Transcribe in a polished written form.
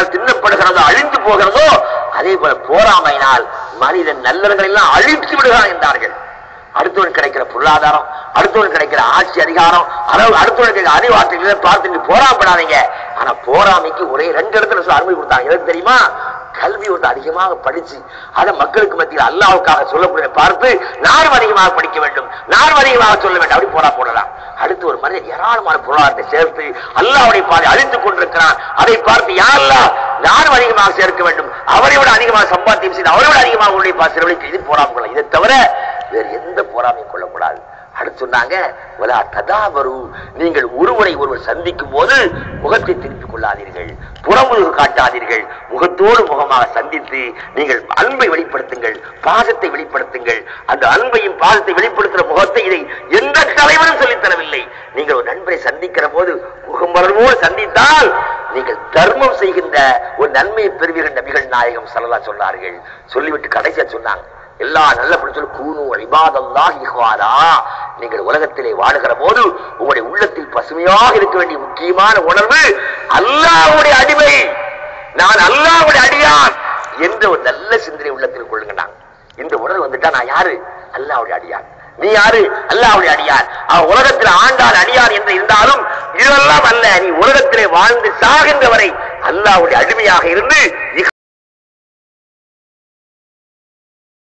நல்லவர்களால் தின்னப்படுகிறதோ அழிந்து போகிறதோ அதே போல பொறாமையினால் மனிதன் நல்லவர்கள் எல்லாம் அழித்து விடுகிறான் என்றார்கள். அடுத்தவன் கிடைக்கிற பொருளாதாரம், அடுத்தவன் கிடைக்கிற ஆட்சி அதிகாரம், அடுத்தவன் கிடைக்கிற அறிவாற்றல்களை பார்த்து நீங்க போராப்படாதீங்க. ஆனா போராமைக்கு ஒரே 2 இடத்துல அனுமதி கொடுத்தாங்க. எதுக்கு தெரியுமா? கல்வி ஒன்று அதிகமாக படிச்சு அதை மக்களுக்கு மத்தியில் அல்லாஹ்வுக்காக சொல்லக்கூடிய பார்த்து நானும் அதிகமாக படிக்க வேண்டும், நானும் அதிகமாக சொல்ல வேண்டும், அப்படி போரா போடலாம். அடுத்து ஒரு மனிதன் ஏராளமான பொருளாதாரத்தை சேர்த்து அல்லாஹ்வுடைய பாதை அழித்துக் கொண்டிருக்கிறான். அதை பார்த்து யா அல்லாஹ் நானும் அதிகமாக சேர்க்க வேண்டும், அவரை விட அதிகமாக சம்பாத்தியம் செய்து அவரை விட அதிகமாக உன்னுடைய செலவழிக்க, இது போராம கொள்ளலாம். இதை தவிர வேறு எந்த போராமையும் கொள்ளக்கூடாது. அடுத்து சொன்னாங்க, நீங்கள் ஒருவரை ஒருவர் சந்திக்கும் போது முகத்தை திருப்பிக் கொள்ளாதீர்கள், புறமுதுகு காட்டாதீர்கள், முகத்தோடு முகமாக சந்தித்து நீங்கள் அன்பை வெளிப்படுத்துங்கள், பாசத்தை வெளிப்படுத்துங்கள். அந்த அன்பையும் பாசத்தை வெளிப்படுத்துகிற முகத்தை இதை எந்த தலைவரும் சொல்லித் தரவில்லை. நீங்கள் ஒரு நண்பரை சந்திக்கிற போது முகமலர்வோடு சந்தித்தால் நீங்கள் தர்மம் செய்கின்ற ஒரு நன்மையை பெறுவீர்கள். நபிகள் நாயகம் ஸல்லல்லாஹு சொன்னார்கள். சொல்லிவிட்டு கடைசியா சொன்னாங்க, எல்லா நல்ல சொல்லி கூனு இபாதல்லாஹி இஹ்வானா. நீங்கள் உலகத்திலே வாழுகிற போது உங்களுடைய உள்ளத்தில் பசுமையாக இருக்க வேண்டிய முக்கியமான உணர்வு அல்லாஹ்வுடைய அடிமை, நான் அல்லாஹ்வுடைய அடியான் என்ற ஒரு நல்ல சிந்தனை உள்ளத்தில் கொள்ளுங்க. இந்த உணர்வு வந்துட்டா நான் யாரு? அல்லாஹ்வுடைய அடியான். நீ யாரு? அல்லாஹ்வுடைய அடியான். அவன் உலகத்தில் ஆண்டான் அடியான் என்று இருந்தாலும் இதெல்லாம் அல்ல, நீ உலகத்திலே வாழ்ந்து சாகின்ற வரை அல்லாஹ்வுடைய அடிமையாக இருந்து